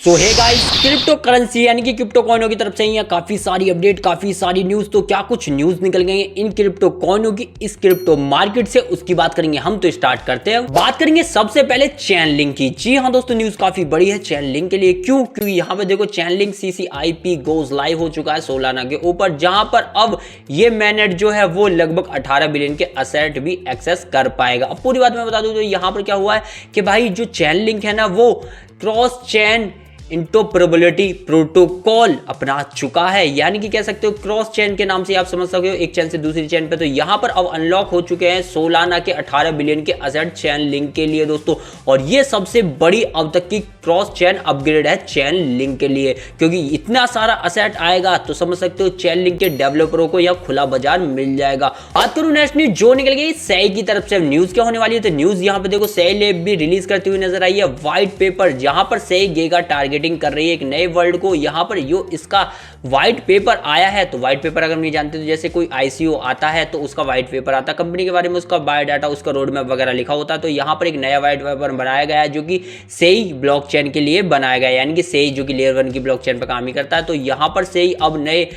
सो hey guys, crypto currency यानी कि crypto कॉइनों की तरफ से यहाँ काफी सारी अपडेट, काफी सारी न्यूज। तो क्या कुछ न्यूज निकल गई हैं इन क्रिप्टो कॉइनों की इस क्रिप्टो मार्केट से, उसकी बात करेंगे हम। तो स्टार्ट करते हैं। बात करेंगे सबसे पहले चेन लिंक की। जी हाँ दोस्तों, न्यूज काफी बड़ी है चेन लिंक के लिए। क्यों? क्योंकि यहाँ पे देखो chain link CCIP goes live हो चुका है सोलाना के ऊपर, जहां पर अब ये मैनेट जो है वो लगभग 18 बिलियन के असेट भी एक्सेस कर पाएगा। अब पूरी बात मैं बता दूं तो यहाँ पर क्या हुआ है कि भाई जो चेन लिंक है ना वो क्रॉस चेन इंटरऑपरेबिलिटी प्रोटोकॉल अपना चुका है, यानी कि कह सकते हो क्रॉस चेन के नाम से आप समझ सकते हो, एक चेन से दूसरी चेन पे। तो यहां पर अब अनलॉक हो चुके हैं सोलाना के 18 बिलियन के असेट चेन लिंक के लिए दोस्तों। और ये सबसे बड़ी अब तक की क्रॉस चेन अपग्रेड है चेन लिंक के लिए, क्योंकि इतना सारा असेट आएगा तो समझ सकते हो चेन लिंक के डेवलपरों को यह खुला बाजार मिल जाएगा। बात करूं नेक्स्ट न्यूज जो निकल गई सेई की तरफ से। न्यूज क्या होने वाली है? तो न्यूज यहां पे देखो सेई लैब भी रिलीज करती हुई नजर आई है व्हाइट पेपर, जहां पर सेई गीगा टारगेटिंग कर रही है एक नए वर्ल्ड को। यहां पर जो इसका व्हाइट पेपर आया है, तो व्हाइट पेपर अगर नहीं जानते तो जैसे कोई ICO आता है तो उसका व्हाइट पेपर आता है, कंपनी के बारे में उसका बायोडाटा, उसका रोड मैप वगैरह लिखा होता है। तो यहां पर एक नया व्हाइट पेपर बनाया गया है जो कि सेई ब्लॉकचेन के लिए बनाया गया है, यानी कि सेई जो कि लेयर 1 की ब्लॉकचेन पर काम ही करता है। तो यहां पर सेई अब नए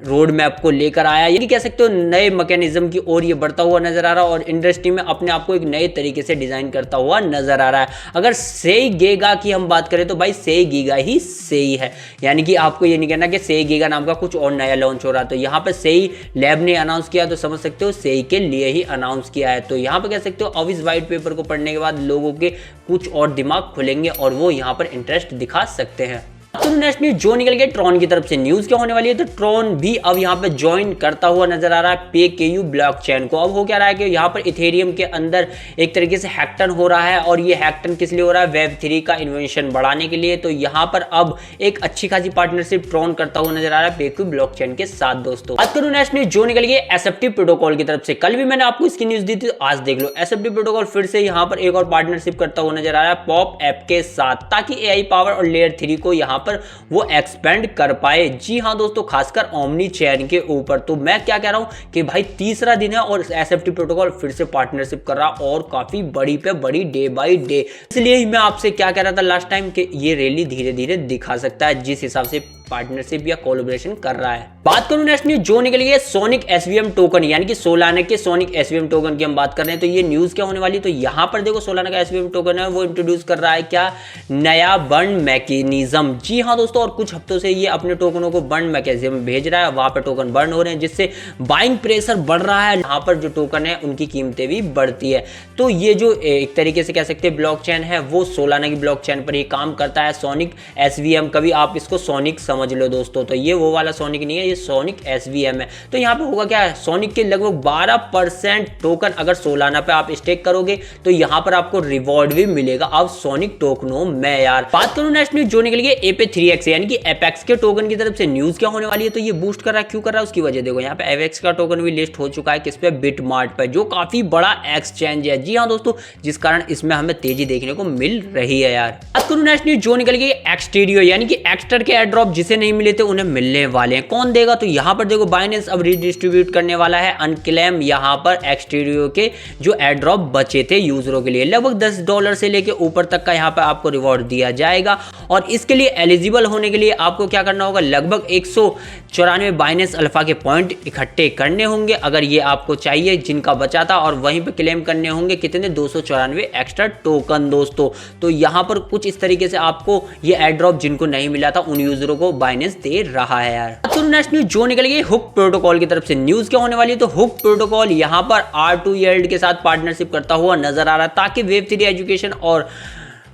रोड मैप को लेकर आया, यानी कह सकते हो नए मैकेनिज्म की ओर ये बढ़ता हुआ नजर आ रहा है और इंडस्ट्री में अपने आप को एक नए तरीके से डिजाइन करता हुआ नजर आ रहा है। अगर सेई गीगा की हम बात करें तो भाई सेई गीगा ही सेई है, यानी कि आपको ये नहीं कहना कि सेई गीगा नाम का कुछ और नया लॉन्च हो रहा है। तो यहाँ पे सेई लैब ने अनाउंस किया तो समझ सकते हो सेई के लिए ही अनाउंस किया है। तो यहाँ पे कह सकते हो अब इस व्हाइट पेपर को पढ़ने के बाद लोगों के कुछ और दिमाग खुलेंगे और वो यहाँ पर इंटरेस्ट दिखा सकते हैं। तो नेक्स्ट न्यूज जो निकल गई ट्रॉन की तरफ से। न्यूज क्या होने वाली है? तो ट्रॉन भी अब यहाँ पे ज्वाइन करता हुआ नजर आ रहा है PKU ब्लॉकचेन को। अब हो क्या रहा है कि यहाँ पर इथेरियम के अंदर एक तरीके से हैकटन हो रहा है, और ये हैकटन किस लिए हो रहा है? Web3 का इन्वेंशन बढ़ाने के लिए। तो यहाँ पर अब एक अच्छी खासी पार्टनरशिप ट्रॉन करता हुआ नजर आ रहा है PKU ब्लॉकचेन के साथ दोस्तों। बात करूं नेक्स्ट न्यूज जो निकल गई SFT प्रोटोकॉल की तरफ से। कल भी मैंने आपको इसकी न्यूज दी थी, आज देख लो SFT प्रोटोकॉल फिर से यहाँ पर एक और पार्टनरशिप करता हुआ नजर आ रहा है पॉप ऐप के साथ, ताकि AI पावर और लेयर 3 को यहाँ पर वो एक्सपेंड कर पाए। जी हाँ दोस्तों, खासकर ओमनी चेन के ऊपर। तो मैं क्या कह रहा हूं कि भाई तीसरा दिन है और SFT प्रोटोकॉल फिर से पार्टनरशिप कर रहा और काफी बड़ी पे बड़ी डे बाय डे। इसलिए ही मैं आपसे क्या कह रहा था लास्ट टाइम कि ये रैली धीरे धीरे दिखा सकता है जिस हिसाब से पार्टनरशिप या कोलैबोरेशन कर रहा है। बात करूं नेक्स्ट न्यूज जो निकली है सोनिक SVM टोकन, यानी कि सोलाना के सोनिक SVM टोकन की हम बात कर रहे हैं। तो ये न्यूज क्या होने वाली है? तो यहां पर देखो सोलाना का SVM टोकन है वो इंट्रोड्यूस कर रहा है क्या? नया बर्न मैकेनिज्म। जी हाँ दोस्तों, और कुछ हफ्तों से ये अपने टोकनों को बर्न मैकेनिज्म भेज रहा है, वहां पर टोकन बर्न हो रहे हैं जिससे बाइंग प्रेशर बढ़ रहा है। यहाँ पर जो टोकन है उनकी कीमतें भी बढ़ती है। तो ये जो एक तरीके से कह सकते हैं ब्लॉकचेन है वो सोलाना की ब्लॉकचेन पर ही काम करता है। सोनिक SVM, कभी आप इसको सोनिक समझ लो दोस्तों, तो ये वो वाला सोनिक नहीं है, ये सोनिक SVM है। तो यहाँ पे होगा क्या है? सोनिक के लगभग 12% टोकन अगर सोलाना पे आप स्टेक करोगे तो यहाँ पर आपको रिवॉर्ड भी मिलेगा अब सोनिक टोकनों में यार। बात करूं नेक्स्ट न्यूज जो निकल गई AP3X यानी कि एपेक्स के टोकन की तरफ से। न्यूज क्या होने वाली है? तो ये बूस्ट कर रहा है, क्यों कर रहा है उसकी वजह देखो। यहाँ पे एपेक्स का टोकन भी लिस्ट हो चुका है किस पे? बिटमार्ट पे, जो काफी बड़ा एक्सचेंज है। जी हाँ दोस्तों, जिस कारण इसमें हमें तेजी देखने को मिल रही है यार। बात करूं नेक्स्ट न्यूज जो निकल गई एक्सटीरियो यानी कि एक्स्टर के एयरड्रॉप जिसे नहीं मिले थे उन्हें मिलने वाले हैं। कौन देगा? तो यहाँ पर देखो बाइनेंस अब रीडिस्ट्रीब्यूट करने वाला है अनक्लेम यहाँ पर एक्सटीरियो के जो एयरड्रॉप बचे थे यूजरों के लिए। लगभग $10 से लेके ऊपर तक का यहाँ पर आपको रिवॉर्ड दिया जाएगा, और इसके लिए एलिजिबल होने के लिए आपको क्या करना होगा? लगभग 194 बाइनेंस अल्फा के पॉइंट इकट्ठे करने होंगे अगर ये आपको चाहिए जिनका बचा था, और वहीं पे क्लेम करने होंगे कितने? 294 एक्स्ट्रा टोकन दोस्तों। तो यहाँ पर कुछ इस तरीके से आपको ये एयरड्रॉप जिनको नहीं मिला था उन यूजरों को बाइनेंस दे रहा है यार। तो नेक्स्ट न्यूज जो निकल गई हुक प्रोटोकॉल की तरफ से। न्यूज क्या होने वाली है? तो हुक प्रोटोकॉल यहाँ पर R2 Yield के साथ पार्टनरशिप करता हुआ नजर आ रहा है ताकि Web3 एजुकेशन और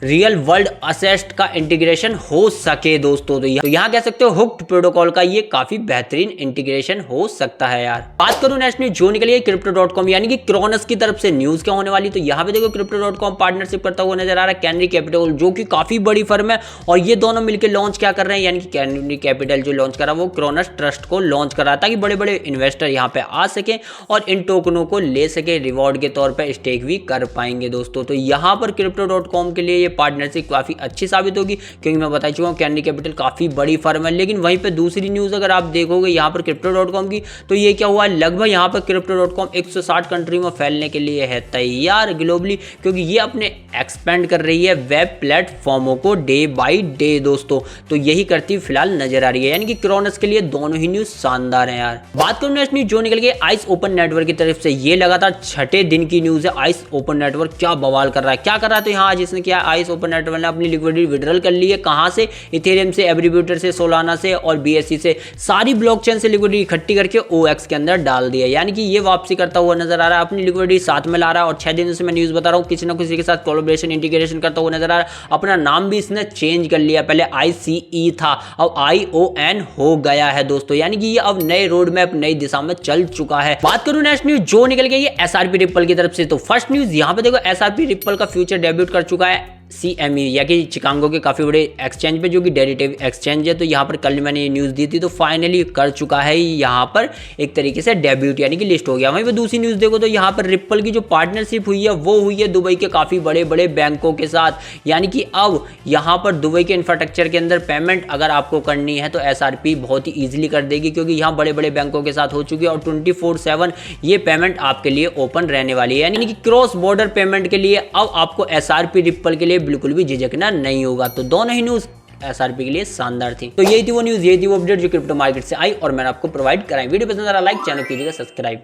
रियल वर्ल्ड असेट का इंटीग्रेशन हो सके दोस्तों। तो यहाँ कह सकते हो हुक्ड प्रोटोकॉल का ये काफी बेहतरीन इंटीग्रेशन हो सकता है यार। बात करूं नेक्स्ट न्यूज जो निकली है Crypto.com यानी कि क्रॉनस की तरफ से। न्यूज क्या होने वाली? तो यहाँ पे देखो Crypto.com पार्टनरशिप करता हुआ नजर आ रहा है कैनरी कैपिटल, जो कि काफी बड़ी फर्म है, और ये दोनों मिलकर लॉन्च क्या कर रहे हैं, यानी कि कैनरी कैपिटल जो लॉन्च कर रहा है वो क्रॉनस ट्रस्ट को लॉन्च कर रहा है ताकि बड़े बड़े इन्वेस्टर यहाँ पे आ सके और इन टोकनों को ले सके, रिवॉर्ड के तौर पर स्टेक भी कर पाएंगे दोस्तों। तो यहाँ पर Crypto.com के लिए ये लिए पार्टनरशिप काफी अच्छी साबित होगी, क्योंकि मैं बता चुका हूँ कैनरी कैपिटल काफी बड़ी फर्म है। लेकिन वहीं पे दूसरी न्यूज अगर आप देखोगे यहाँ पर Crypto.com की, तो ये क्या हुआ, लगभग यहाँ पर Crypto.com 160 कंट्री में फैलने के लिए है तैयार ग्लोबली, क्योंकि ये अपने एक्सपेंड कर रही है वेब प्लेटफॉर्मों को डे बाई डे दोस्तों। तो यही करती फिलहाल नजर आ रही है, यानी कि क्रोनस के लिए दोनों ही न्यूज शानदार है यार। बात करूं नेक्स्ट न्यूज जो निकल गई आइस ओपन नेटवर्क की तरफ से, ये लगातार छठे दिन की न्यूज है। आइस ओपन नेटवर्क क्या बवाल कर रहा है, क्या कर रहा है, तो यहाँ आज इसने क्या, आइस ओपन नेटवर्क ने अपनी लिक्विडिटी विड्रॉल कर ली है। कहां से, इथेरियम से, एब्रीब्यूटर से, सोलाना से और BSC से, सारी ब्लॉकचेन से लिक्विडिटी इकट्ठी करके OX के अंदर डाल दिया। यानी कि ये वापसी करता हुआ नजर आ रहा है, अपनी लिक्विडिटी साथ में ला रहा है। और 6 दिनों से मैं न्यूज बता रहा हूँ, किसी ना किसी के साथ कोलैबोरेशन इंटीग्रेशन करता हुआ नजर आ रहा है। अपना नाम भी इसने चेंज कर लिया, पहले ICE था, अब ION हो गया है दोस्तों। यानी कि ये अब नए रोड मैप, नई दिशा में चल चुका है। बात करूं नेक्स्ट न्यूज जो निकल गई है SRP रिपल की तरफ से, तो फर्स्ट न्यूज यहाँ पे देखो, SRP रिपल का फ्यूचर डेब्यूट कर चुका है CME, या कि चिकागो के काफी बड़े एक्सचेंज पे, जो कि डेरिवेटिव एक्सचेंज है। तो यहाँ पर कल मैंने ये न्यूज दी थी, तो फाइनली कर चुका है यहाँ पर एक तरीके से डेब्यूट, यानी कि लिस्ट हो गया। वहीं पर दूसरी न्यूज देखो तो यहाँ पर रिपल की जो पार्टनरशिप हुई है वो हुई है दुबई के काफी बड़े बड़े बैंकों के साथ। यानी कि अब यहाँ पर दुबई के इंफ्रास्ट्रक्चर के अंदर पेमेंट अगर आपको करनी है तो SRP बहुत ही ईजिली कर देगी, क्योंकि यहाँ बड़े बड़े बैंकों के साथ हो चुकी है और 24/7 ये पेमेंट आपके लिए ओपन रहने वाली है। यानी कि क्रॉस बॉर्डर पेमेंट के लिए अब आपको SRP रिपल के लिए बिल्कुल भी झिझकना नहीं होगा। तो दोनों ही न्यूज SRP के लिए शानदार थी। तो यही थी वो न्यूज, यही थी वो अपडेट जो क्रिप्टो मार्केट से आई और मैंने आपको प्रोवाइड कराई। वीडियो पसंद आ रहा लाइक, चैनल कीजिएगा सब्सक्राइब।